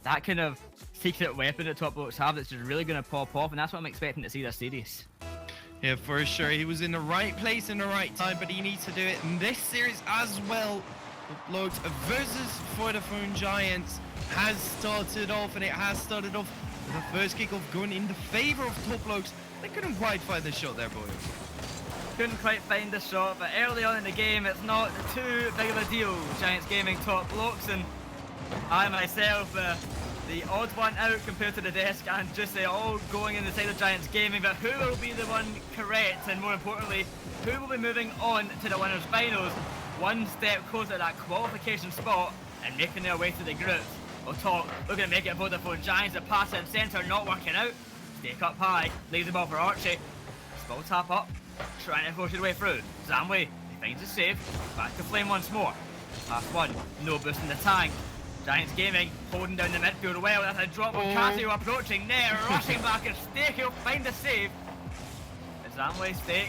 that kind of secret weapon that top blokes have that's just really going to pop off, and that's what I'm expecting to see this series. Yeah, for sure. He was in the right place in the right time, but he needs to do it in this series as well. Blokes versus Vodafone Giants has started off, and it has started off with the first kickoff going in the favor of top blokes. They couldn't quite find the shot there, boys. Couldn't quite find the shot, but early on in the game, it's not too big of a deal. Giants Gaming top blokes, and I myself, the odd one out compared to the desk, and just all going in the side of Giants Gaming. But who will be the one correct, and more importantly, who will be moving on to the winners finals, one step closer to that qualification spot and making their way to the group? We'll talk. Looking to make it Vodafone Giants. The pass in centre not working out. Stake up high, leaves the ball for Archie. Small tap up, trying to force his way through. Zamway, he finds a save. Back to Flame once more. Pass one, no boost in the tank. Giants Gaming holding down the midfield well. That's a drop from Casio approaching there, rushing back and Stake. He'll find a save. The Zamway Stake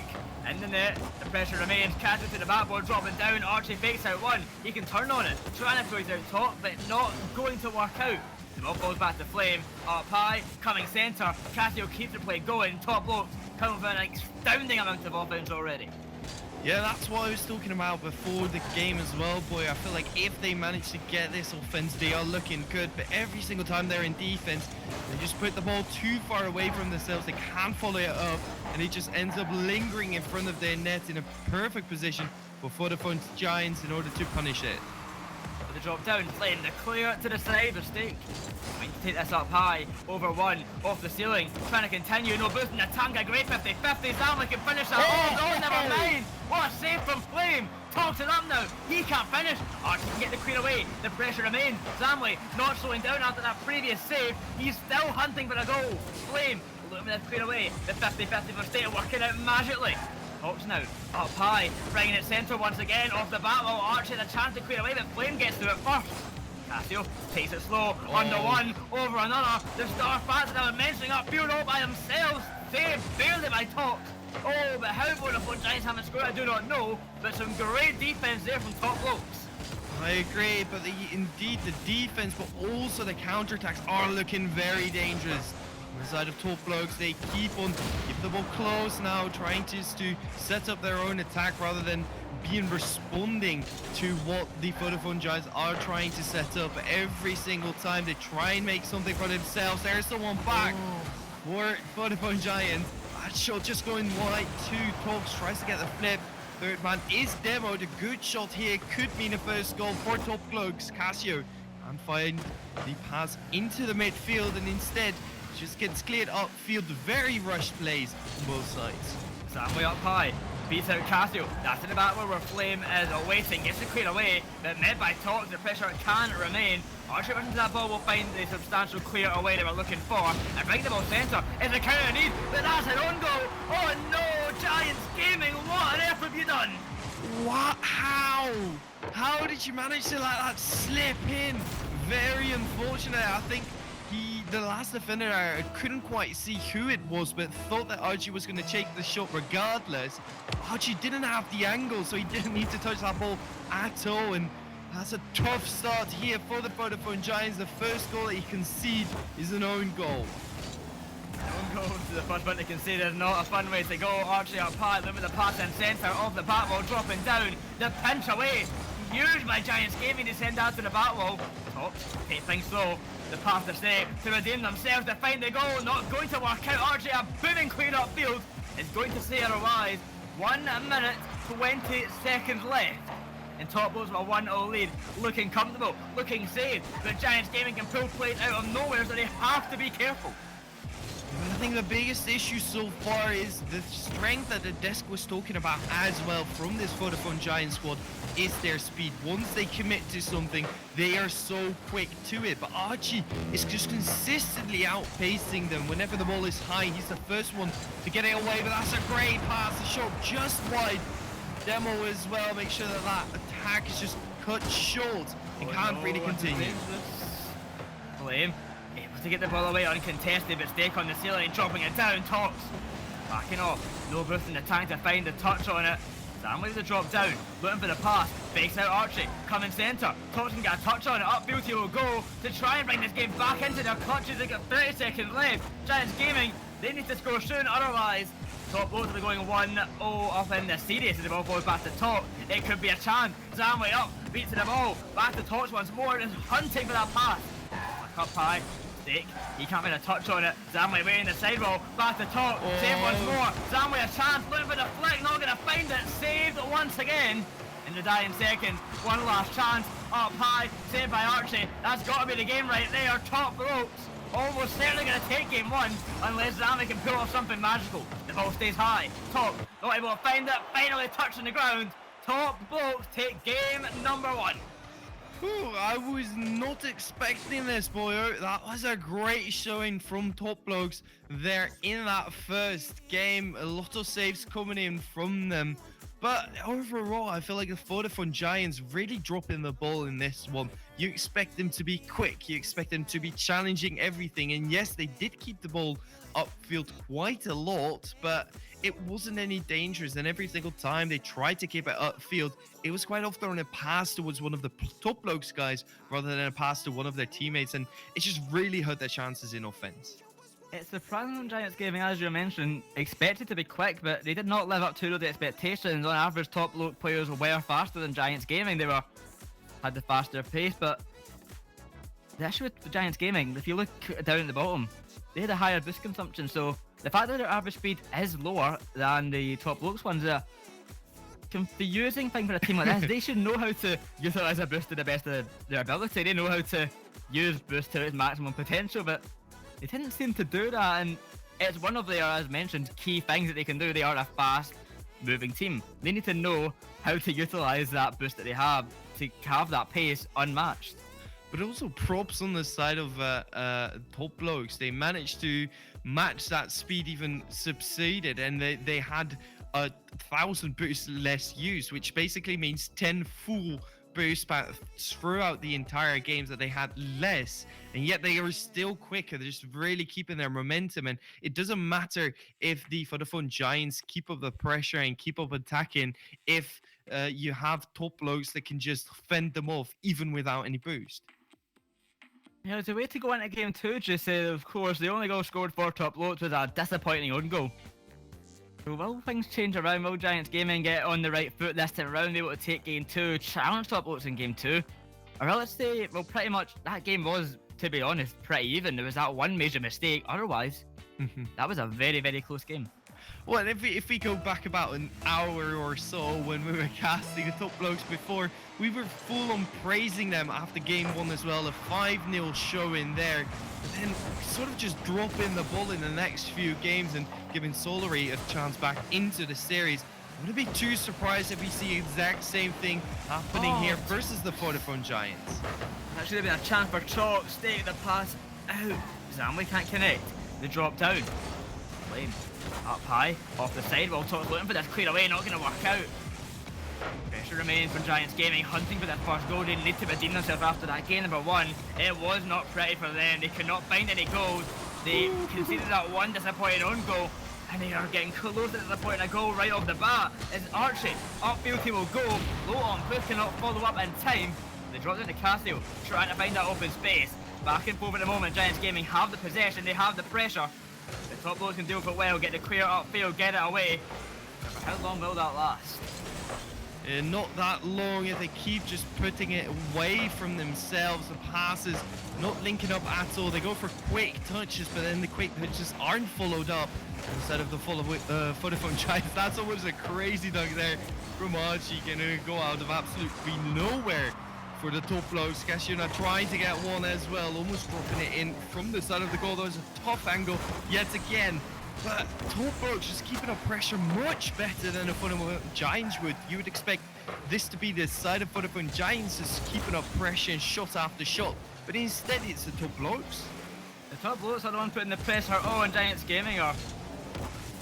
in the net. The pressure remains. Casio to the backboard, dropping down. Archie fakes out one. He can turn on it, trying to throw it out top, but not going to work out. The ball goes back to Flame, up high, coming centre. Casio keeps the play going. Top blokes coming with an astounding amount of offense already. Yeah, that's what I was talking about before the game as well, boy. I feel like if they manage to get this offense, they are looking good. But every single time they're in defense, they just put the ball too far away from themselves. They can't follow it up, and it just ends up lingering in front of their net in a perfect position for Vodafone Giants in order to punish it. The drop down, Flame, the clear to the side of Stake. Trying to take this up high, over one, off the ceiling, trying to continue, no boost in the tank, a great 50-50, Zamley can finish that. Oh, never mind! What a save from Flame! Talks it up now, he can't finish. Archie can get the clear away, the pressure remains. Zamley not slowing down after that previous save, he's still hunting for a goal. Flame, looking for the clear away, the 50-50 for Stake working out magically. Hawks now, up high, bringing it centre once again, off the bat wall. Archie had a chance to clear away, but Flame gets through it first. Casio takes it slow, under one, over another. The star fans that I was mentioning upfield all by themselves, saved barely by Talks. Oh, but how Vodafone Giants haven't scored, I do not know, but some great defence there from top blokes. I agree, but indeed the defense, but also the counterattacks are looking very dangerous. On the side of top blokes, they keep the ball close now, trying to set up their own attack rather than responding to what the Vodafone Giants are trying to set up. Every single time they try and make something for themselves. There's the one back for Vodafone Giants. That shot just going wide to Talks, tries to get the flip. Third man is demoed. A good shot here could mean a first goal for top blokes. Casio and find the pass into the midfield, and instead just gets cleared upfield. Very rushed plays on both sides. Zamway up high, beats out Casio. That's in the back where Flame is awaiting, gets it cleared away, but met by Talks, the pressure can remain. Archie runs into that ball, will find the substantial clear away they were looking for, and bring the ball centre. It's a counter need, but that's an own goal. Oh no, Giants Gaming, what on earth have you done? What? How did you manage to let that slip in? Very unfortunate. I think the last defender, I couldn't quite see who it was, but thought that Archie was going to take the shot regardless. Archie didn't have the angle, so he didn't need to touch that ball at all, and that's a tough start here for the Vodafone Giants. The first goal that he conceded is an own goal. Own goal to the first one to concede is not a fun way to go. Archie up high, looking with the pass in centre, off the back wall, dropping down, the pinch away. Huge by Giants Gaming to send out to the back wall. Talks, take things slow. The pass to Stake to redeem themselves to find the goal. Not going to work out. Archie a booming clear upfield is going to say otherwise. 1 minute 20 seconds left. And top blokes with a 1-0 lead. Looking comfortable, looking safe. But Giants Gaming can pull plays out of nowhere, so they have to be careful. I think the biggest issue so far is the strength that the desk was talking about as well from this Vodafone Giant squad is their speed. Once they commit to something, they are so quick to it. But Archie is just consistently outpacing them. Whenever the ball is high, he's the first one to get it away. But that's a great pass. The shot just wide. Demo as well. Make sure that that attack is just cut short and can't really continue. Flame able to get the ball away uncontested, but Stake on the ceiling, dropping it down. Talks backing off, no boost in the tank to find the touch on it. Zamway with the drop down, looking for the pass, fakes out Archie, coming centre, Tops can get a touch on it, upfield he will go to try and bring this game back into their clutches. They've got 30 seconds left. Giants Gaming, they need to score soon, otherwise Top Blokes will be going 1-0 up in the series as the ball goes back to Top. It could be a chance. Zamway up, beats the ball, back to Tops once more, is hunting for that pass. Up high. He can't get a touch on it. Zamway waiting the sidewall. Back to Top. Save once more. Zamway a chance. Looking for the flick. Not going to find it. Saved once again. In the dying seconds. One last chance. Up high. Saved by Archie. That's got to be the game right there. Top Blokes. Almost certainly going to take game one. Unless Zamway can pull off something magical. The ball stays high. Top. Not able to find it. Finally touching the ground. Top Blokes take game number 1. Ooh, I was not expecting this, Boyo. That was a great showing from Top Blokes there in that first game. A lot of saves coming in from them. But overall, I feel like the Vodafone Giants really dropping the ball in this one. You expect them to be quick. You expect them to be challenging everything. And yes, they did keep the ball upfield quite a lot, but it wasn't any dangerous, and every single time they tried to keep it upfield, it was quite often a pass towards one of the Top Blokes guys rather than a pass to one of their teammates, and it just really hurt their chances in offense. It's the Prime Giants Gaming, as you mentioned, expected to be quick, but they did not live up to the expectations. On average, Top Bloke players were faster than Giants Gaming. They had the faster pace, but the issue with the Giants Gaming, if you look down at the bottom, they had a higher boost consumption, so the fact that their average speed is lower than the Top Blokes ones is a confusing thing for a team like this. They should know how to utilise a boost to the best of their ability. They know how to use boost to its maximum potential, but they didn't seem to do that, and it's one of their, as mentioned, key things that they can do. They are a fast moving team. They need to know how to utilise that boost that they have to have that pace unmatched. But also props on the side of Top Blokes. They managed to match that speed, even succeeded, and they had 1,000 boosts less used, which basically means 10 full boost paths throughout the entire games that they had less, and yet they are still quicker. They're just really keeping their momentum, and it doesn't matter if the Vodafone Giants keep up the pressure and keep up attacking if you have Top Blokes that can just fend them off even without any boost. Yeah, the way to go into game 2, just of course, the only goal scored for Top Blokes was a disappointing own goal. So will things change around? Will Giants Gaming get on the right foot this time around, able to take game 2, challenge Top Blokes in game 2? Or let's say, well, pretty much that game was, to be honest, pretty even. There was that one major mistake. Otherwise, that was a very, very close game. Well, if we go back about an hour or so when we were casting the Top Blokes before, we were full on praising them after game 1 as well, a 5-0 showing there. But then sort of just dropping the ball in the next few games and giving Solary a chance back into the series. I wouldn't be too surprised if we see the exact same thing happening here versus the Vodafone Giants. That should have been a chance for Chalk. Stay the pass out. Zamway can't connect. They drop down. Flame up high, off the side. While Chalk's looking for this clear away, not going to work out. Pressure remains for Giants Gaming, hunting for that first goal. They need to redeem themselves after that game number 1. It was not pretty for them. They could not find any goals. They conceded that one disappointing own goal, and they are getting close to disappointing a goal right off the bat. As Archie, upfield he will go. Low on, Puth cannot follow up in time. They drop into Casio, trying to find that open space. Back and forth at the moment, Giants Gaming have the possession, they have the pressure. The Top Blokes can do it well, get the clear upfield, get it away. But for how long will that last? Not that long if they keep just putting it away from themselves. The passes not linking up at all. They go for quick touches, but then the quick touches aren't followed up instead of the Vodafone Giants. That's always a crazy dunk there from Archie. Gonna go out of absolutely nowhere for the Top Blokes. Kashuna trying to get one as well, almost dropping it in from the side of the goal. That was a tough angle yet again. But Top Blokes just keeping up pressure much better than the Vodafone Giants would. You would expect this to be the side of Vodafone Giants just keeping up pressure and shot after shot. But instead it's the Top Blokes. The Top Blokes are the one putting the pressure on. Giants Gaming are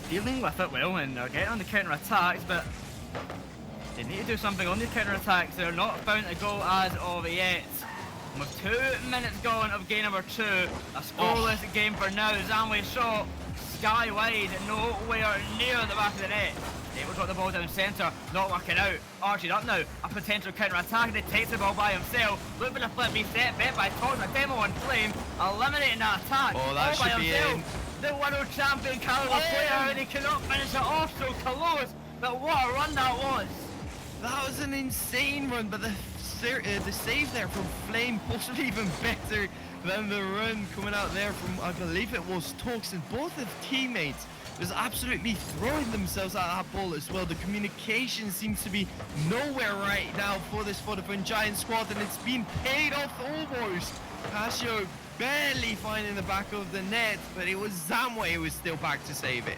dealing with it well and they're getting on the counter-attacks, but they need to do something on the counter-attacks. They're not found a goal as of yet. With 2 minutes gone of game number 2, a scoreless game for now. Zamway shot sky wide, nowhere near the back of the net. Able to drop the ball down centre, not working out. Archie's up now, a potential counter-attack, and he takes the ball by himself. Look for the flip reset, bet by Tox, a demo on Flame, eliminating that attack. Oh, that all by should be himself. in. The world champion caliber player, and he cannot finish it off so close. But what a run that was. That was an insane run, but the save there from Flame possibly even better than the run coming out there from, I believe it was Tox, and both of teammates was absolutely throwing themselves at that ball as well. The communication seems to be nowhere right now for this Vodafone Giants squad, and it's been paid off almost. Casio barely finding the back of the net, but it was Zamway who was still back to save it.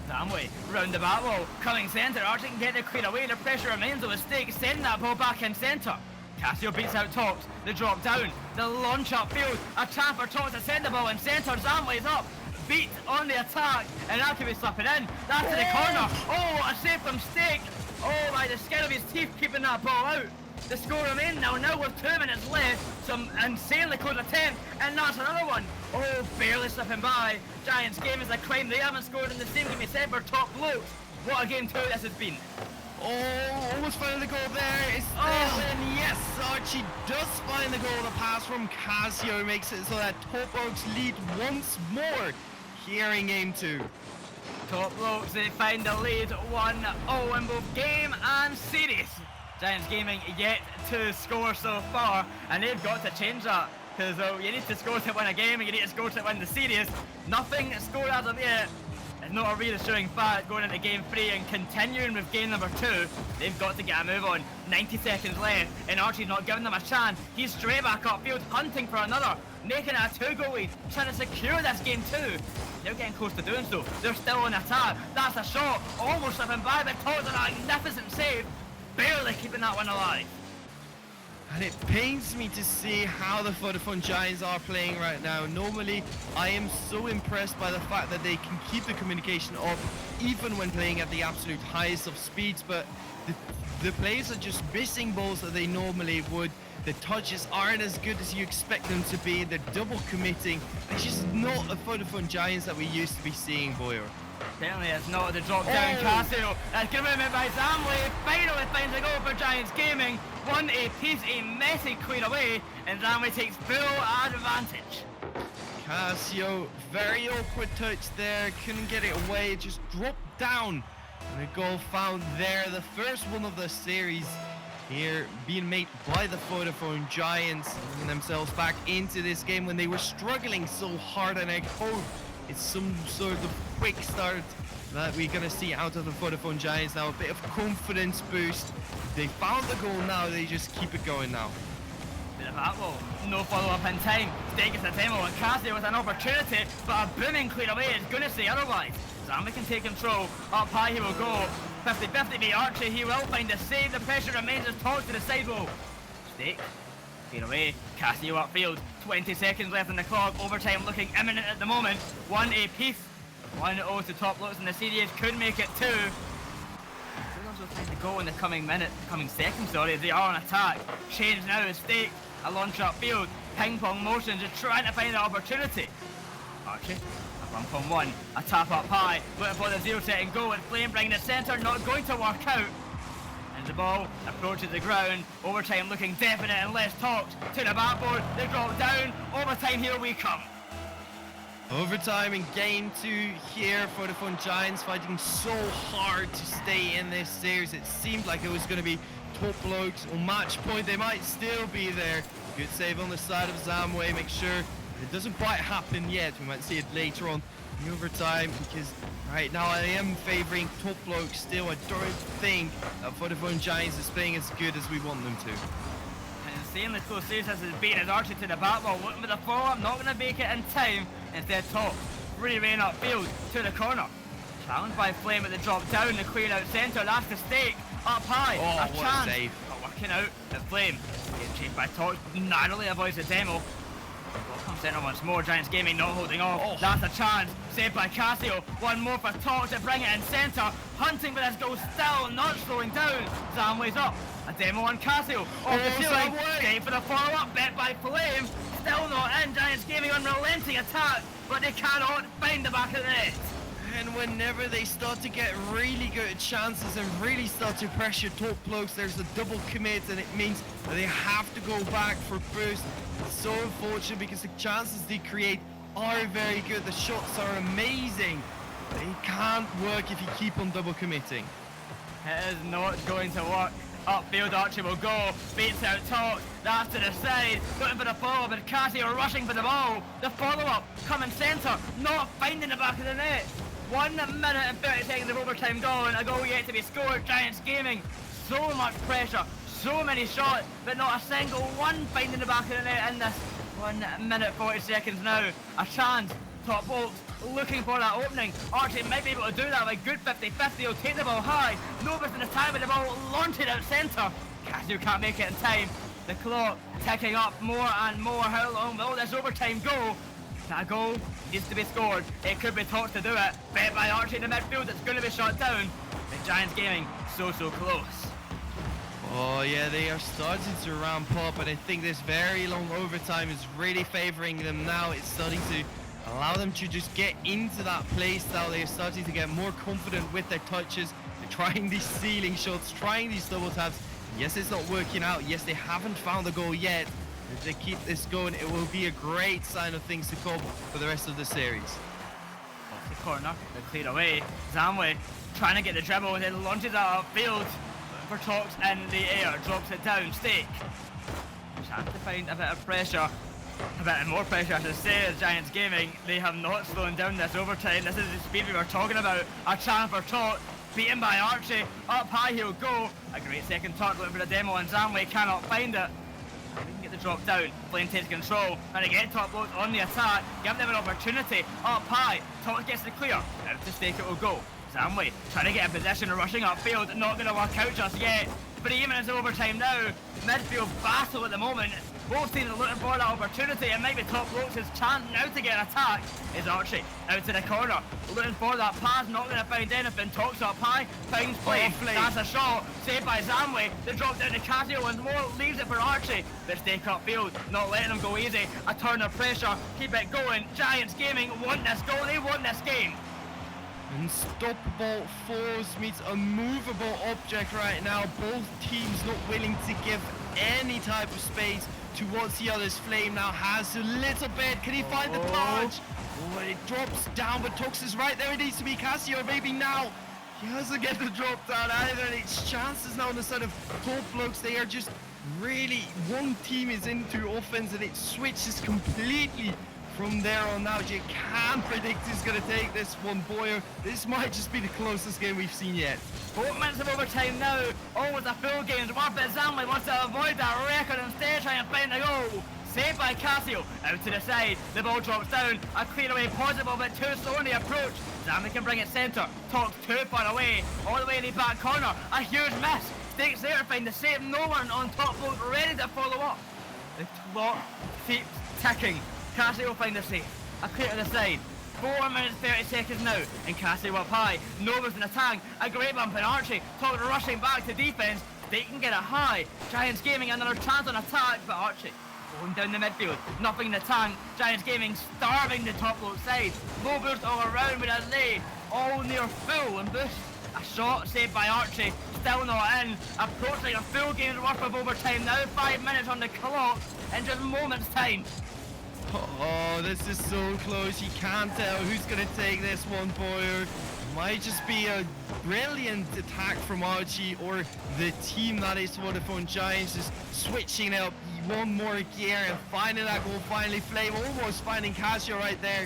Zamway, round the back wall, coming centre, Archie can get the clear away, the pressure remains on the stake, sending that ball back in centre. Casio beats out Tox, the drop down, the launch upfield, a chance for Tox to send the ball in centre, Zamway's up. Beat on the attack, and that could be slipping in. That's to the corner. Oh, a save from Stake. Oh, by the skin of his teeth, keeping that ball out. The score remains now with 2 minutes left. Some insanely close attempt, and that's another one. Oh, barely slipping by. Giants game is a crime. They haven't scored in the same game except for top Blokes. What a game 2 this has been. Oh, almost finding the goal there. It's and yes, Archie does find the goal. The pass from Casio makes it so that Top Blokes lead once more here in game 2. Top Blokes, they find the lead 1-0 in both game and series. Giants Gaming yet to score so far, and they've got to change that, because you need to score to win a game and you need to score to win the series. Nothing scored as of yet. It's not a reassuring fact going into game 3 and continuing with game number 2. They've got to get a move on. 90 seconds left, and Archie's not giving them a chance. He's straight back upfield, hunting for another, making it a 2-goal lead, trying to secure this game 2. They're getting close to doing so. They're still on attack. That's a shot, almost slipping by, but Todd's a magnificent save, barely keeping that one alive. And it pains me to see how the Vodafone Giants are playing right now. Normally, I am so impressed by the fact that they can keep the communication up even when playing at the absolute highest of speeds, but the players are just missing balls that they normally would. The touches aren't as good as you expect them to be. They're double committing. It's just not a Vodafone Giants that we used to be seeing, Boyer. Certainly it's not the drop down. Casio. That's given him by Zamway. Finally finds a goal for Giants Gaming. 1 apiece, a messy clear away, and Zamway takes full advantage. Casio, very awkward touch there, couldn't get it away, just dropped down. And a goal found there, the first one of the series here being made by the Vodafone Giants, bringing themselves back into this game when they were struggling so hard, and I hope it's some sort of quick start that we're going to see out of the Vodafone Giants now. A bit of confidence boost. They found the goal now, they just keep it going now. Bit of that ball, no follow-up in time. Stake is a demo, and Casio with an opportunity, but a booming clear away is going to say otherwise. Zamway can take control, up high he will go. 50-50 be Archie, he will find a save, the pressure remains as tossed to the sidewall. Stake, clear away, Casio upfield, 20 seconds left on the clock, overtime looking imminent at the moment. 1 apiece, 1-0 to Top Blokes in the series, could make it 2. Also trying to go in the coming seconds, sorry, as they are on attack. Change now is Stake, a launch upfield, ping pong motion, just trying to find an opportunity. Archie, a 1-on-1, a tap up high, looking for the 0 set and goal, and Flame bringing it centre, not going to work out. And the ball approaches the ground, overtime looking definite and less talked, to the backboard, they drop down, overtime here we come. Overtime in game 2 here for the Vodafone Giants, fighting so hard to stay in this series. It seemed like it was going to be Top Blokes on match point. They might still be there. Good save on the side of Zamway. Make sure it doesn't quite happen yet. We might see it later on in overtime, because right now I am favouring Top Blokes still. I don't think that Vodafone Giants is playing as good as we want them to. Insanely close series as it's been, as Archie to the back wall, looking for the follow-up, not going to make it in time. Instead Top, free rein upfield to the corner. Challenged by Flame at the drop down, the clear out centre, that's the Stake, up high, oh, a chance, save. Not working out, the Flame, getting chased by Top, narrowly avoids the demo. Welcome centre once more, Giants Gaming not holding off, that's a chance, saved by Casio, one more for Top to bring it in centre, hunting for this goal, still not slowing down, Zamway's up, a demo on Casio, off the ceiling, going for the follow-up, bet by Flame, still not in, Giants Gaming unrelenting attack, but they cannot find the back of the net. And whenever they start to get really good chances and really start to pressure top blokes, there's a double commit, and it means that they have to go back for first. It's so unfortunate because the chances they create are very good. The shots are amazing. They can't work if you keep on double committing. It is not going to work. Upfield Archie will go, beats out top, that's to the side, looking for the follow-up, and Casio rushing for the ball. The follow-up, coming centre, not finding the back of the net. 1 minute and 30 seconds of overtime gone, a goal yet to be scored. Giants Gaming, so much pressure, so many shots, but not a single one finding the back of the net in this 1 minute 40 seconds now. A chance, top Blokes looking for that opening. Archie might be able to do that with good 50-50. He'll take the ball high. Nobody's in the time with the ball launching out centre. Casio can't make it in time. The clock ticking up more and more. How long will this overtime go? That goal needs to be scored. It could be Talks to do it. Bet by Archie in the midfield. It's going to be shot down. The Giants Gaming so close. Oh yeah, they are starting to ramp up, and I think this very long overtime is really favouring them now. It's starting to allow them to just get into that play style. They are starting to get more confident with their touches. They're trying these ceiling shots, trying these double taps. Yes, it's not working out. Yes, they haven't found the goal yet. If they keep this going, it will be a great sign of things to come for the rest of the series. Off the corner, they're cleared away. Zamwe trying to get the dribble and then launches out upfield for Talks in the air, drops it down. Stake chance to find a bit of pressure. A bit more pressure, I should say, as Giants Gaming. They have not slowed down this overtime. This is the speed we were talking about. A chance for Tot, beaten by Archie. Up high he'll go. A great second touch looking for the demo, and Zamwe cannot find it. They can get the drop down. Flame takes control, and again top Blokes on the attack. Give them an opportunity. Up high, Tot gets the clear. Out to Stake it will go. Zamwe trying to get a position, rushing upfield. Not going to work out just yet. 3 minutes of overtime now. Midfield battle at the moment. Both teams are looking for that opportunity. It might be top Blokes' chance now to get an attack. Is Archie out to the corner, looking for that pass, not going to find anything. Talks up high, finds play. That's a shot, saved by Zamwe. They drop down to Casio and more, leaves it for Archie. They stake upfield, not letting them go easy. A turn of pressure, keep it going. Giants Gaming want this goal, they want this game. Unstoppable force meets unmovable object right now. Both teams not willing to give any type of space towards the other's. Flame now has a little bit. Can he find the punch? Oh, it drops down, but Tux is right there. It needs to be Casio, maybe now. He doesn't get the drop down either, and it's chances now on the side of top Blokes. They are just really, one team is into offense and it switches completely from there on out. You can't predict who's going to take this one, Boyer. This might just be the closest game we've seen yet. 4 minutes of overtime now. Almost a full game. Worth it. Zamwe wants to avoid that record and instead try and find the goal. Saved by Casio. Out to the side. The ball drops down. A clear away possible, but too slow in the approach. Zamwe can bring it centre. Talks too far away. All the way in the back corner. A huge miss. Stakes there to find the save. No one on top Blokes ready to follow up. The clock keeps ticking. Cassie will find the save. A clear to the side. 4 minutes 30 seconds now, and Cassie up high. Nova's in the tank. A great bump in Archie. Talk rushing back to defence. They can get it high. Giants Gaming another chance on attack, but Archie going down the midfield. Nothing in the tank. Giants Gaming starving the top Blokes side. Low boost all around with a lay. All near full and boost. A shot saved by Archie. Still not in. Approaching a full game's worth of overtime now. 5 minutes on the clock in just moments time. Oh, this is so close. You can't tell who's going to take this one, Boyer. Might just be a brilliant attack from Archie, or the team that is Vodafone Giants just switching up one more gear and finding that goal. Finally, Flame almost finding Casio right there.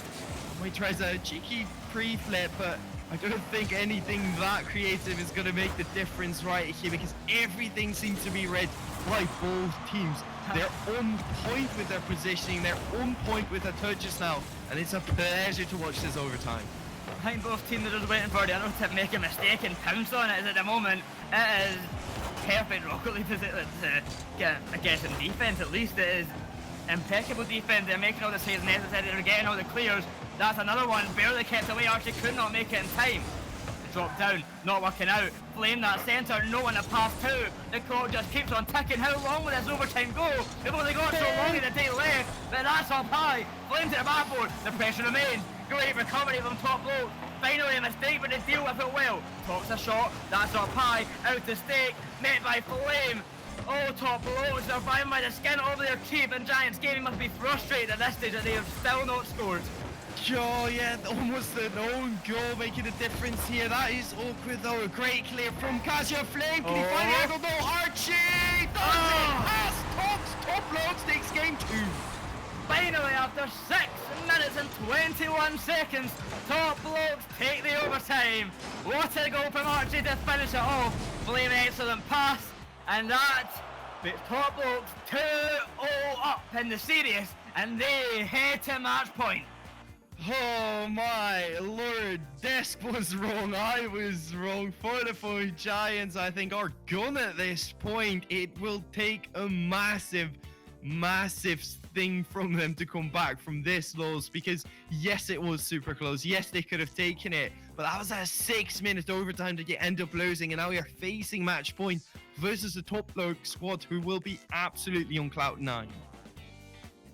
He tries a cheeky pre-flip, but I don't think anything that creative is going to make the difference right here, because everything seems to be read by both teams. They're on point with their positioning, they're on point with their touches now, and it's a pleasure to watch this overtime. I think both teams are just waiting for the other to make a mistake and pounce on it at the moment. It is perfect rocket league to get, I guess, in defence at least. It is impeccable defence. They're making all the saves necessary, they're getting all the clears. That's another one, barely kept away. Archie could not make it in time. Drop down, not working out. Flame that centre, no one to pass to. The clock just keeps on ticking. How long will this overtime go? They've only got so long in the day left, but that's up high. Flame to the backboard, the pressure remains. Great recovery from top Blokes. Finally a mistake, but they deal with it well. Talks a shot, that's up high, out to stake, met by Flame. Oh, Top Blokes, they're vying by the skin over their teeth, and Giants Gaming must be frustrated at this stage that they have still not scored. Oh yeah, almost an own goal making a difference here. That is awkward though. A great clear from Cassia Flame. Can he find the angle? No, Archie does it. Pass Top Blokes takes game 2. Finally, after 6 minutes and 21 seconds, Top Blokes take the overtime. What a goal from Archie to finish it off. Flame excellent pass, and that puts Top Blokes 2-0 up in the series, and they head to match point. Oh my lord, Desk was wrong, I was wrong. Vodafone Giants, I think, are gone at this point. It will take a massive thing from them to come back from this loss, because yes, it was super close. Yes, they could have taken it, but that was a 6-minute overtime that you end up losing, and now you're facing match point versus the Top Bloke squad who will be absolutely on cloud 9.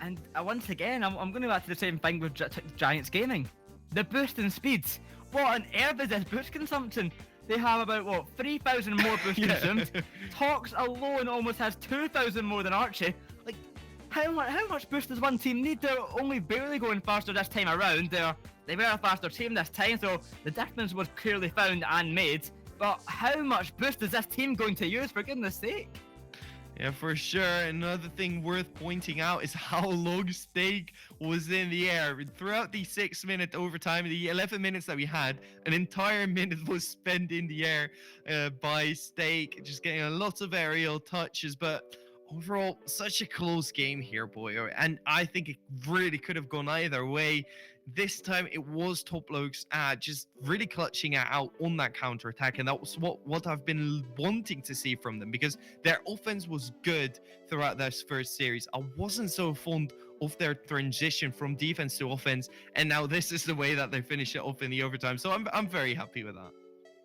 And once again, I'm going to go back to the same thing with Giants Gaming. The boost in speeds. What on earth is this boost consumption? They have about, what, 3,000 more boost consumed. Tox alone almost has 2,000 more than Archie. Like, how much boost does one team need? They're only barely going faster this time around. They were a faster team this time, so the difference was clearly found and made. But how much boost is this team going to use, for goodness sake? Yeah, for sure. Another thing worth pointing out is how long Stake was in the air. Throughout the 6-minute overtime, the 11 minutes that we had, an entire minute was spent in the air by Stake, just getting a lot of aerial touches. But overall, such a close game here, Boyo. And I think it really could have gone either way. This time it was Top Blokes just really clutching it out on that counter attack, and that was what I've been wanting to see from them, because their offense was good throughout this first series. I wasn't so fond of their transition from defense to offense, and now this is the way that they finish it off in the overtime. So I'm very happy with that.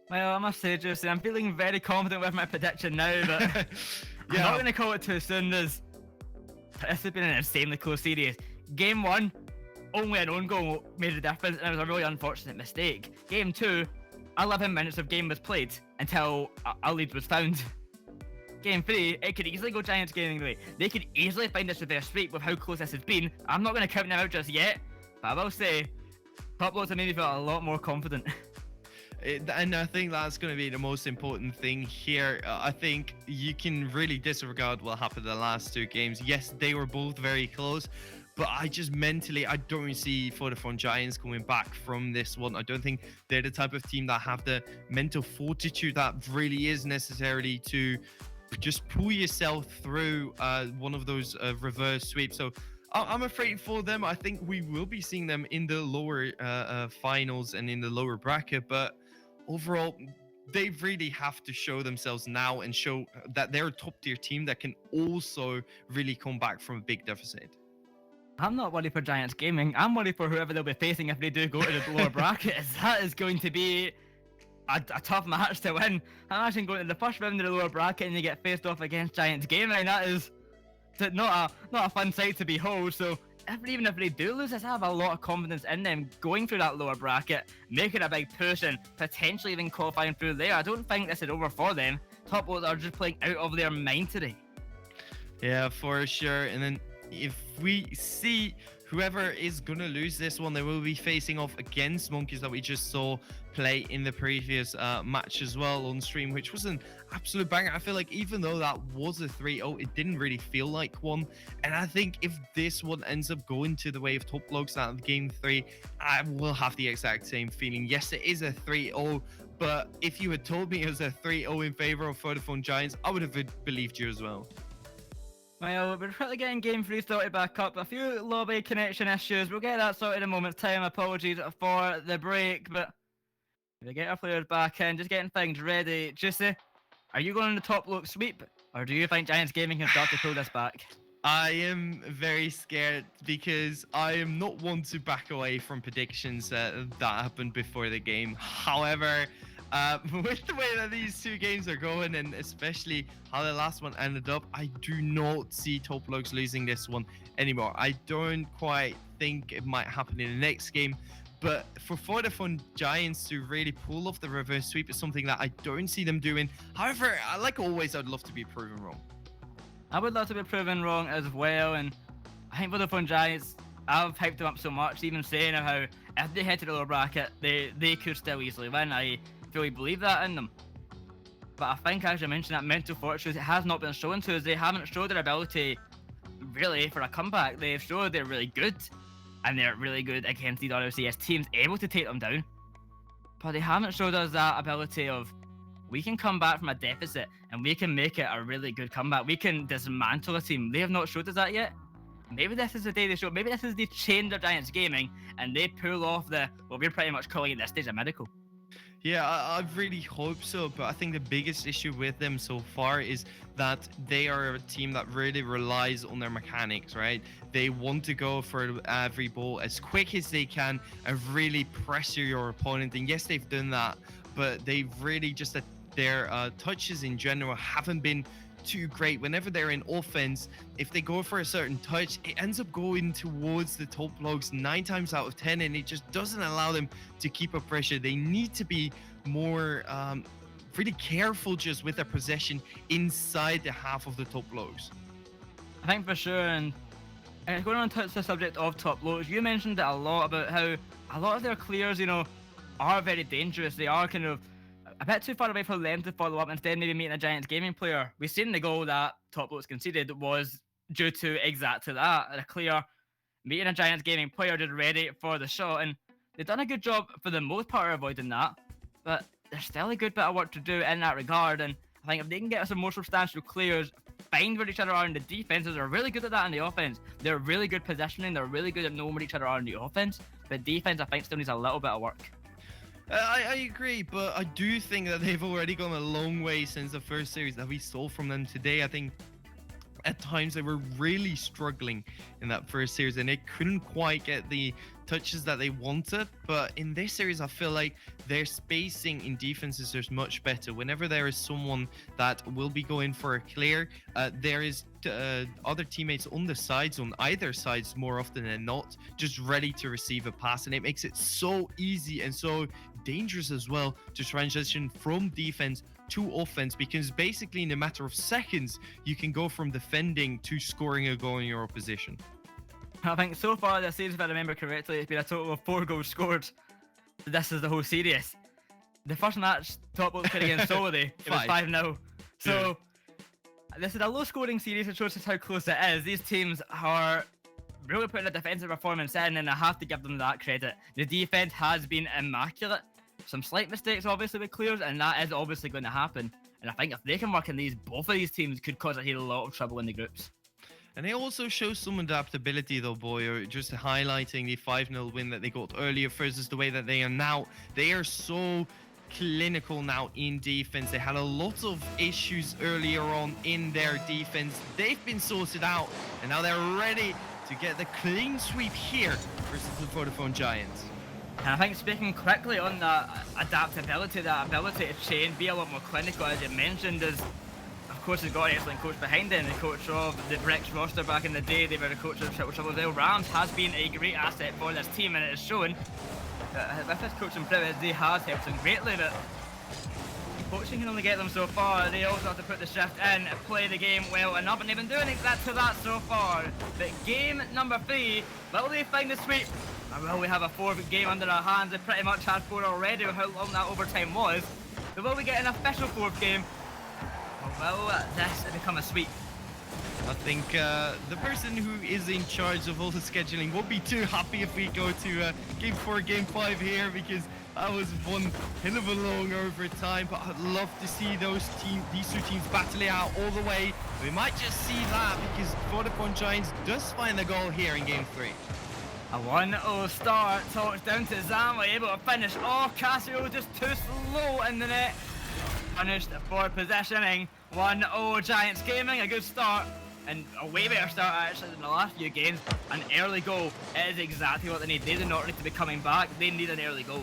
Well, I must say, Joessi, I'm feeling very confident with my prediction now, but I'm not going to call it too soon. This has been an insanely close series. Game 1, only an own goal made a difference, and it was a really unfortunate mistake. Game 2, 11 minutes of game was played until a lead was found. Game 3, it could easily go Giants Gaming way. They could easily find this reverse sweep with how close this has been. I'm not going to count them out just yet, but I will say, Top Blokes have made me feel a lot more confident. And I think that's going to be the most important thing here. I think you can really disregard what happened in the last 2 games. Yes, they were both very close, but I just mentally, I don't see Vodafone Giants coming back from this one. I don't think they're the type of team that have the mental fortitude that really is necessarily to just pull yourself through one of those reverse sweeps. So I'm afraid for them. I think we will be seeing them in the lower finals and in the lower bracket. But overall, they really have to show themselves now and show that they're a top tier team that can also really come back from a big deficit. I'm not worried for Giants Gaming. I'm worried for whoever they'll be facing if they do go to the lower bracket. That is going to be a tough match to win. Imagine going to the first round of the lower bracket and you get faced off against Giants Gaming. That is not a fun sight to behold. So even if they do lose this, I have a lot of confidence in them going through that lower bracket, making a big push and potentially even qualifying through there. I don't think this is over for them. Top Blokes are just playing out of their mind today. Yeah, for sure. And then if we see whoever is going to lose this one, they will be facing off against Monkeys that we just saw play in the previous match as well on stream, which was an absolute banger. I feel like even though that was a 3-0, it didn't really feel like one. And I think if this one ends up going to the way of Top Blokes out of game 3, I will have the exact same feeling. Yes, it is a 3-0, but if you had told me it was a 3-0 in favor of Vodafone Giants, I would have believed you as well. Well, we're trying to get game 3 started back up. A few lobby connection issues. We'll get that sorted in a moment's time. Apologies for the break, but we get our players back in, just getting things ready. Joessi, are you going on the Top Bloke sweep, or do you think Giants Gaming can start to pull this back? I am very scared because I am not one to back away from predictions that happened before the game. However, with the way that these 2 games are going, and especially how the last one ended up, I do not see Top Blokes losing this one anymore. I don't quite think it might happen in the next game, But for Vodafone Giants to really pull off the reverse sweep is something that I don't see them doing. However, like always, I'd love to be proven wrong. I would love to be proven wrong as well, and I think Vodafone Giants, I've hyped them up so much, even saying how if they head to the lower bracket, they could still easily win. I fully believe that in them. But I think, as you mentioned, that mental fortitude, it has not been shown to us. They haven't showed their ability, really, for a comeback. They've showed they're really good, and they're really good against these RLCS teams, able to take them down. But they haven't showed us that ability of, we can come back from a deficit, and we can make it a really good comeback. We can dismantle a team. They have not showed us that yet. Maybe this is the day they show. Maybe this is the change of Giants gaming, and they pull off the, well, we're pretty much calling it this stage a miracle. Yeah, I really hope so, but I think the biggest issue with them so far is that they are a team that really relies on their mechanics, right? They want to go for every ball as quick as they can and really pressure your opponent. And yes, they've done that, but they've really just, their touches in general haven't been too great. Whenever they're in offense, if they go for a certain touch, it ends up going towards the top blokes 9 times out of 10, and it just doesn't allow them to keep up pressure. They need to be more really careful just with their possession inside the half of the top blokes. I think for sure, and going on to the subject of top blokes, you mentioned it a lot about how a lot of their clears, you know, are very dangerous. They are kind of a bit too far away for them to follow up, instead maybe meeting a Giants gaming player. We've seen the goal that top blokes conceded was due to exactly that, a clear meeting a Giants gaming player just ready for the shot, and they've done a good job for the most part of avoiding that, but there's still a good bit of work to do in that regard. And I think if they can get some more substantial clears, find where each other are in the defenses, are really good at that in the offense. They're really good positioning, they're really good at knowing where each other are in the offense, but defense I think still needs a little bit of work. I agree, but I do think that they've already gone a long way since the first series that we saw from them today. I think at times they were really struggling in that first series and they couldn't quite get the touches that they wanted. But in this series, I feel like their spacing in defenses is much better. Whenever there is someone that will be going for a clear, there is other teammates on the sides, on either sides more often than not, just ready to receive a pass. And it makes it so easy and so dangerous as well to transition from defense to offense, because basically in a matter of seconds you can go from defending to scoring a goal in your opposition. I think so far this series, if I remember correctly, it's been a total of 4 goals scored. This is the whole series. The first match top blokes played against Solidary, it was 5-0. So this is a low scoring series, which shows us how close it is. These teams are really putting a defensive performance in, and I have to give them that credit. The defense has been immaculate. Some slight mistakes obviously with clears, and that is obviously going to happen. And I think if they can work in these, both of these teams could cause a lot of trouble in the groups. And they also show some adaptability though, Boyer, just highlighting the 5-0 win that they got earlier versus the way that they are now. They are so clinical now in defense. They had a lot of issues earlier on in their defense. They've been sorted out, and now they're ready to get the clean sweep here versus the Vodafone Giants. And I think speaking quickly on that adaptability, that ability to change, be a lot more clinical, as you mentioned, is of course he's got an excellent coach behind him, the coach of the Bricks roster back in the day. They were the coach of Triple Rams, has been a great asset for this team, and it is shown with his coaching prowess, they has helped them greatly, but coaching can only get them so far. They also have to put the shift in, play the game well enough, and they've been doing exactly that so far. But game number 3, will they find the sweep? Or will we have a 4th game under our hands? They pretty much had 4 already with how long that overtime was. But will we get an official 4th game? Or will this become a sweep? I think the person who is in charge of all the scheduling won't be too happy if we go to game 4, game 5 here, because that was one hell of a long overtime. But I'd love to see these two teams battling out all the way. We might just see that because Vodafone Giants does find the goal here in game 3. A 1-0 start, touchdown to Zama, able to finish. Oh, Casio just too slow in the net. Punished for positioning. 1-0 Giants Gaming, a good start. And a way better start actually than the last few games. An early goal is exactly what they need. They do not need to be coming back, they need an early goal.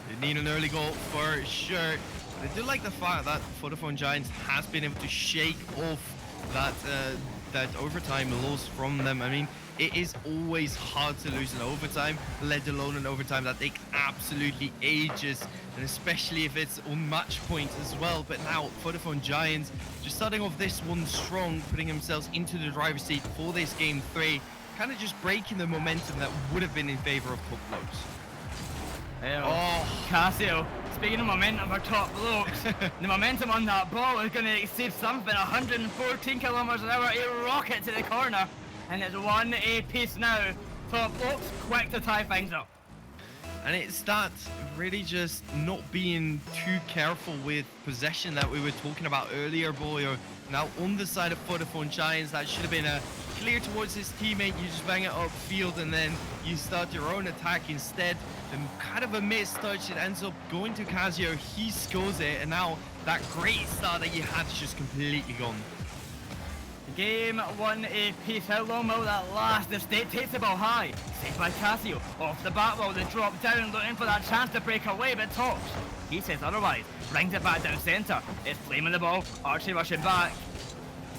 They need an early goal for sure. I do like the fact that Vodafone Giants has been able to shake off that overtime loss from them. I mean, it is always hard to lose in overtime, let alone in overtime that takes absolutely ages, and especially if it's on match point as well. But now Vodafone Giants just starting off this one strong, putting themselves into the driver's seat for this game 3, kind of just breaking the momentum that would have been in favor of Top Blokes. Casio, speaking of momentum for Top Blokes, the momentum on that ball is going to exceed something, 114 kilometers an hour, a rocket to the corner, and it's 1 apiece now. Top Blokes quick to tie things up. And it's that really just not being too careful with possession that we were talking about earlier, Boyo. Now on the side of Vodafone Giants, that should have been a clear towards his teammate. You just bang it upfield and then you start your own attack instead. And kind of a missed touch, it ends up going to Casio. He scores it, and now that great start that you had is just completely gone. Game 1 apiece. How long will that last? The state takes the ball high. Saved by Casio. Off the back wall, they drop down, looking for that chance to break away, but Talks. He says otherwise. Brings it back down centre. It's flaming the ball. Archie rushing back.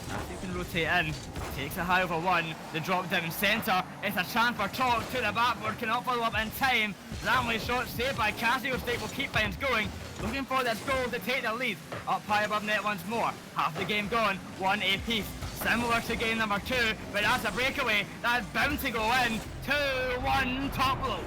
Casio can rotate in. Takes a high over 1. The drop down centre. It's a chance for Talks to the backboard. Cannot follow up in time. Zamley's shot saved by Casio. State will keep things going. Looking for this goal to take the lead. Up high above net once more. Half the game gone. 1 apiece. Similar to game number 2, but that's a breakaway. That's bound to go in. 2-1 Top Blokes.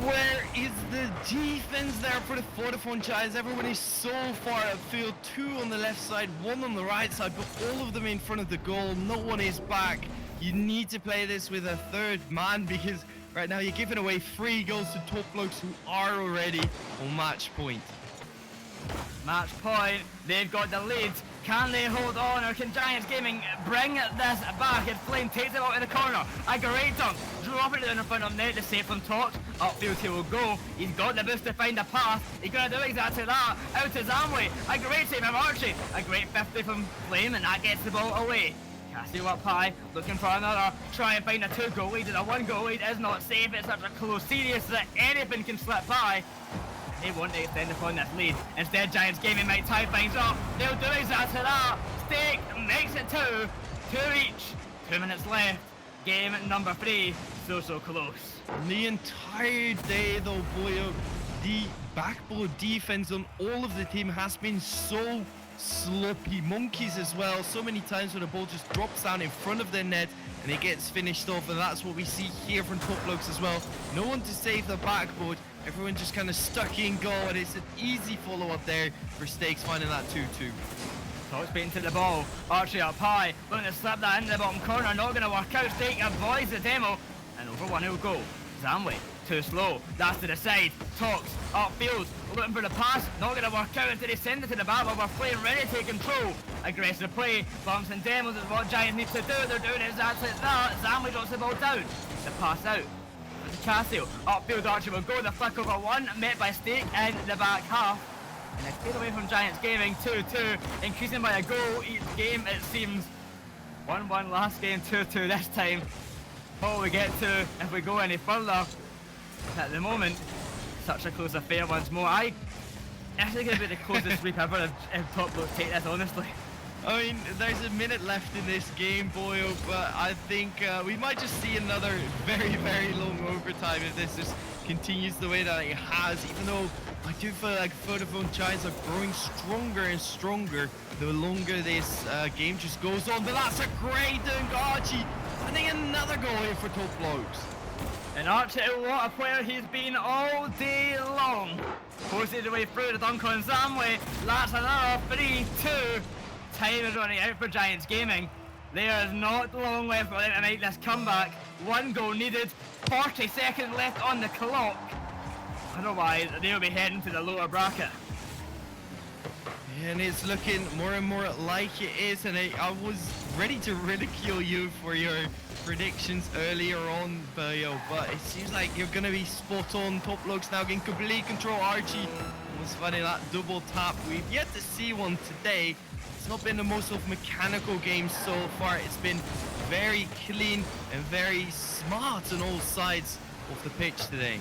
Where is the defense there for the Vodafone Giants? Everyone is so far upfield. 2 on the left side, 1 on the right side, but all of them in front of the goal. No one is back. You need to play this with a third man, because right now you're giving away 3 goals to Top Blokes who are already on match point. Match point. They've got the lead. Can they hold on, or can Giants Gaming bring this back? It's Flame takes it out in the corner. A great dunk. Drop it down in front of net to save from Talks. Upfield he will go. He's got the boost to find a pass. He's going to do exactly that. Out to Zamley. A great save from Archie. A great 50 from Flame, and that gets the ball away. Casio up high, looking for another. Try and find a 2-goal lead, and a 1-goal lead is not safe. It's such a close series that anything can slip by. They want to extend upon this lead. Instead, Giants Gaming might tie things up. They'll do exactly that. Stake makes it 2. 2 each. 2 minutes left. Game number 3. So close. The entire day though, Boyo, the backboard defense on all of the team has been so sloppy. Monkeys as well. So many times where the ball just drops down in front of their net and it gets finished off, and that's what we see here from Top Blokes as well. No one to save the backboard. Everyone just kind of stuck in goal, and it's an easy follow-up there for Stakes finding that 2-2. Talks beating to the ball. Archie up high. Looking to slip that into the bottom corner. Not going to work out. Stake avoids the demo. And over 1 he'll go. Zamley. Too slow. That's to the side. Talks. Upfield. Looking for the pass. Not going to work out until they send it to the back over Flame. Ready to take control. Aggressive play. Bumps and demos is what Giants need to do. They're doing exactly that. Zamley drops the ball down. The pass out. Casio, upfield Archie will go, the flick over 1, met by Stake in the back half. And it's stayed away from Giants Gaming, 2-2, increasing by a goal each game it seems. 1-1 last game, 2-2 this time. All we get to if we go any further. At the moment, such a close affair once more. I think it'll be the closest sweep ever if Top Blokes take this, honestly. I mean, there's a minute left in this game, Boyo, but I think we might just see another very, very long overtime if this just continues the way that it has, even though I do feel like Vodafone Giants are growing stronger and stronger the longer this game just goes on. But that's a great dunk, Archie. I think another goal here for Top Blokes. And Archie, what a player he's been all day long. Forces his way through the dunk on Zamley. That's another 3-2. Time is running out for Giants Gaming. There is not long left for them to make this comeback. 1 goal needed, 40 seconds left on the clock. Otherwise, they'll be heading to the lower bracket. And it's looking more and more like it is, and I was ready to ridicule you for your predictions earlier on, Boyo, but it seems like you're going to be spot on. Top Blokes now getting complete control. Archie was finding that double tap. We've yet to see one today. It's not been the most of mechanical game so far. It's been very clean and very smart on all sides of the pitch today.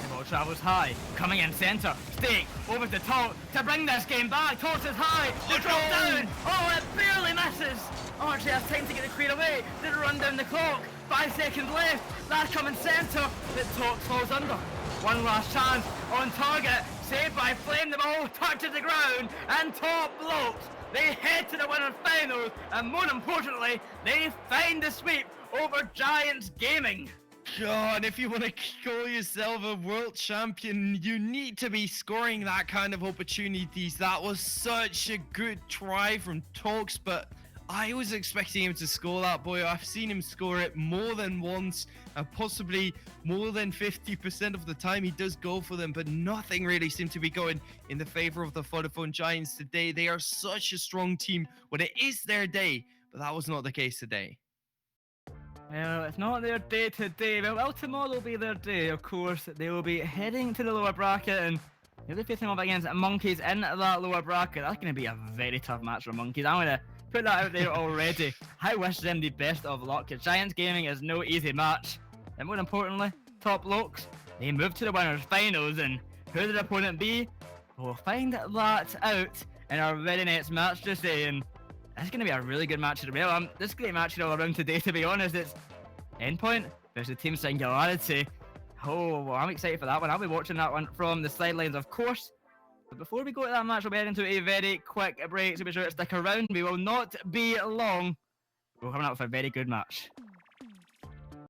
The ball travels high, coming in centre. Stake over to Talk to bring this game back. Talks is high, they drop down. Oh, it barely misses. Archie has time to get the clear away. They run down the clock. 5 seconds left. That's coming centre, but Talks falls under. One last chance on target. Saved by Flame. The ball touches the ground, and Top Blokes, they head to the winners finals, and more importantly, they find the sweep over Giants Gaming. God, if you want to call yourself a world champion, you need to be scoring that kind of opportunities. That was such a good try from Talks, but I was expecting him to score that, boy. I've seen him score it more than once, and possibly more than 50% of the time he does go for them, but nothing really seemed to be going in the favor of the Vodafone Giants today. They are such a strong team when it is their day, but that was not the case today. Well, it's not their day today, but well, tomorrow will be their day, of course. They will be heading to the lower bracket, and they'll be facing off against Monkeys in that lower bracket. That's going to be a very tough match for Monkeys. I'm going to put that out there already. I wish them the best of luck. Giants Gaming is no easy match. And more importantly, Top Blokes, they move to the winners finals, and who will their opponent be? We'll find that out in our very next match today, and it's going to be a really good match as well. This great match all around today, to be honest. It's Endpoint versus Team Singularity. Oh, well, I'm excited for that one. I'll be watching that one from the sidelines, of course. But before we go to that match, we'll be heading to a very quick break, so be sure to stick around. We will not be long. We're coming up with a very good match.